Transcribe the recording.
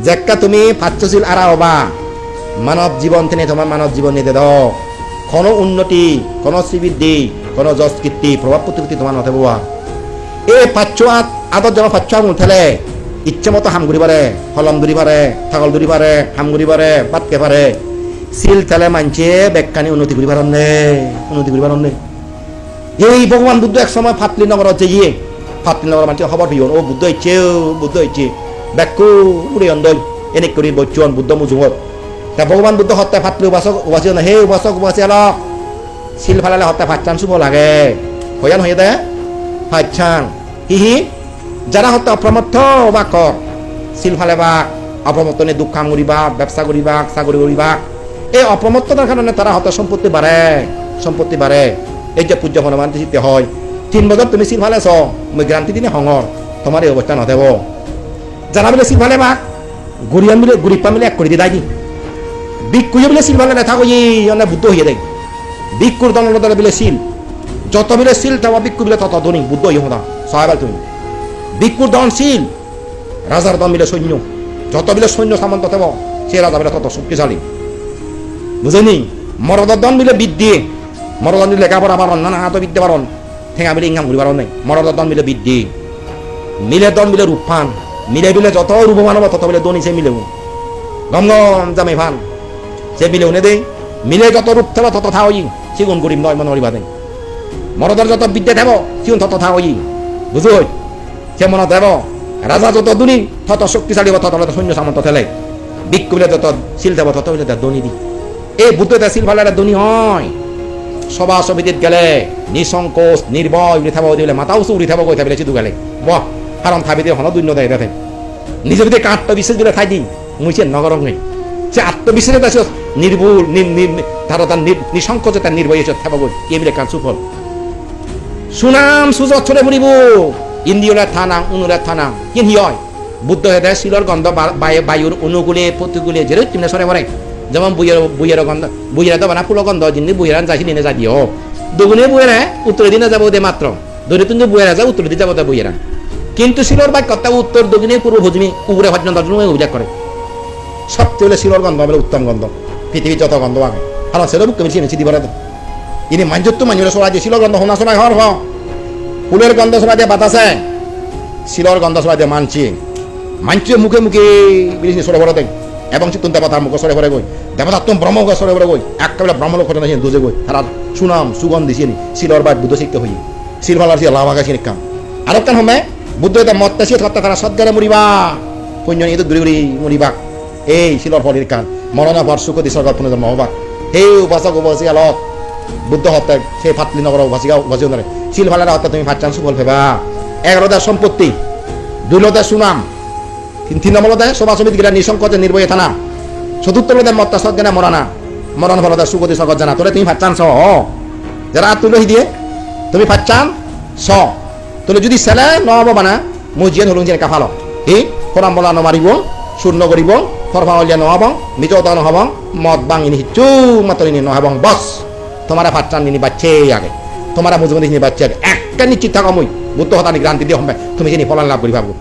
যেকা তুমি ফাচ্চশীল আরা হবা মানব জীবন থেকে তোমার মানব জীবন নিতে দাও কোনো উন্নতি কোনো শ্রীবৃদ্ধি কোনো যশ কীর্তি প্রভাব প্রতিপত্তি তোমার নথে বাবা এই পাচ্ছ আদর জমা পাচ্ছ আঙুল ঠেলে ইচ্ছে মতো হাম ঘুরি পারে হলম দূরি পারে ছাগল দূরি পারে হাম ঘুরি পারে পাতকে পারে সিল ঠেলে মানছে বেকানি উন্নতি করি পারেন উন্নতি করি পারেন এই ভগবান বুদ্ধ এক সময় ফাতলি নগর হচ্ছে ফাতলি নগর মানছে খবর ভিয়ন ও বুদ্ধ হচ্ছে ব্যাকু উড়ে অন্দল এনেক করি বচ্চন বুদ্ধ মুজুঙত তা ভগবান বুদ্ধ হত্যা ফাতলি উপাসক উপাসী হে উপাসক উপাসী আলক সিল ফালালে হত্যা ফাচ্চান শুভ লাগে হয়ান হয়ে দে ফাচ্চান হি যারা হত্যা অপ্রমত্ত বা কর সিল ফালে বা অপ্রমত্ত নিয়ে দুঃখ কাম করিবা ব্যবসা করিবা চাকরি করিবা এই অপ্রমত্ততার কারণে তারা হত্যা সম্পত্তি বাড়ে এই যে পূজ্য হনুমান চিত্তে হয় 3 বছর তুমি সিল ফালেছ মই গ্রান্তি দিনে হঙর তোমার এই অবস্থা নদেব যারা বলে সিল ফালে বা গরিয়ান মিলে গরিবপা মিলে এক করে দিয়ে দায়নি বিক্ষুয়ে বলে সিল ফালে নেথা কই বুদ্ধ হয়ে দেয় বিক্ষুর দল বলে সিল যত বিলে সিল তাওয়া বিক্ষু বিলে তত ধনী বুদ্ধ হয়ে হদা সহায়বার তুমি বিক্ষুর দন সিল রাজার দল মিলে সৈন্য যত বিলে সৈন্য সামন্ত দেব সে রাজা বিলে তত শক্তিশালী বুঝেনি মরদর দন মিলে বিদ্যে মরদন মিলে লেখাপড়া পারন নানা হাত বিদ্যে পারন ঠেঙা মিলে ইঙ্গাম ঘুরি পারন নাই মরদর দন মিলে বিদ্যে মিলে দন মিলে রূপফান মিলে বিলে যত রূপ মানব তত বিলে দনি সে মিলেও গম জামাই ফান সে মিলেও নে দেই মিলে যত রূপ থেব তত থা হই সিগুন গরিব নয় মনে করিবা দেয় মরদর যত বিদ্যে থেব সিগুন তত থা হই বুঝুই সে মনে দেব রাজা যত দুনি তত শক্তিশালী তত সৈন্য সামন্ত থেলে বিক্ষু বিলে যত শিল দেব তত বিলে দনি দি এই বুদ্ধ সিল ফালে দনি হয় সভা সমিতিত গেলে নিঃসংকোচ নির্ভয় উড়ি থাব দিলে মাথা উঁচু উড়ি থাব কৈ থাকলে চিদু গেলে বহ কারণ থাবিতে হন দুন্য দেয় দেখে নিজে যদি আত্মবিশ্বাস দিলে ঠাই দিই মুছে নগরং নেই সে আত্মবিশ্বাসে আছে নির্ভুল তার তার নিঃসংকোচে তার নির্ভয় এসে থাকব কে মিলে কান সুফল সুনাম সুযোগ ছড়ে ফুরিব ইন্দ্রিয়রা থানা অনুরা থানা কি হয় বুদ্ধ হেদে শিলর গন্ধ বায়ুর অনুকূলে প্রতিকূলে যেরকম চিমনে সরে পড়ে যেমন বুয়ের গন্ধ বুয়েরা তো বানা ফুল গন্ধ যিনি বুয়েরান যাইছি নিনে যা দিও দুগুনে বুয়েরা উত্তরে দিনে যাবো দে মাত্র ধরে তুমি বুয়েরা যা উত্তরে দিয়ে যাবো দে বুয়েরা কিন্তু শিলর বাক্য উত্তর দক্ষিণে পূর্ব ভূমি উপরে ভজন দর্শন অভিযোগ করে সবচেয়ে হলে শিলর গন্ধ বলে উত্তম গন্ধ পৃথিবীর যত গন্ধ আগে আর সেটা বুক কমিছি এনেছি দিবার ইনি মাঞ্জত্ব মানুষের সরা দিয়ে শিলর গন্ধ হোনা শোনায় হর ফুলের গন্ধ সরা দিয়ে বাতাসে শিলর গন্ধ সরা দিয়ে মানছি মুখে বিলিসি সরে ভরে দেয় এবং চিত্তন দেবতার মুখ সরে ভরে গই দেবতা তুমি ব্রহ্ম সরে ভরে গই একেবারে ব্রহ্মলোক ঘটনা দুজে গই তারা সুনাম সুগন্ধি চিনি শিলর বাদ বুদ্ধ শিখতে হই শিল ভালার লাভ আগাছি কাম আরো কেন হবে বুদ্ধ এটা মত্তাসি হত্যা তারা সদ্গারে মরিবা পুণ্য নিয়ে ঘুরি ঘুরি মরিবা এই শিলর ফলের কান মরণা ভর সুখতি স্বর্গ পুনর্জন্ম হবা হে উপাসক উপাসী আলোক বুদ্ধ হত্যা সেই ফাতলি নগর উপাসী নরে শিল ভালার হত্যা তুমি ফাঁচান সুফল ফেবা 11 সম্পত্তি 2 সুনাম 3 নম্বর দেয় সভা সমিতি গেলে নিঃসংকোচে নির্ভয়ে থানা 4 দেয় মত্তা সজ্ঞানে মরণ ফল দেয় সুগতি স্বর্গ জানা তোলে তুমি ফাঁচান স যারা তুলহি দিয়ে তুমি ফাঁচান স তোলে যদি সেলে নহব বানা মুজিয়ে ধরুন যে কাফাল এই খরাম বলা নমারিব শূন্য করিব ফরফাউলিয়া নহব মিজত নহব মদ বাঙিনি হিচু মাতরিনি নহব বস তোমারা ফাঁচান নিনি বাচ্চে আগে তোমারা মুজবন্দি নিনি বাচ্চে আগে একটা নিশ্চিত থাকা মই বুদ্ধ হতানি গ্রান্তি দিয়ে হবে তুমি যিনি ফলান লাভ করি ভাবো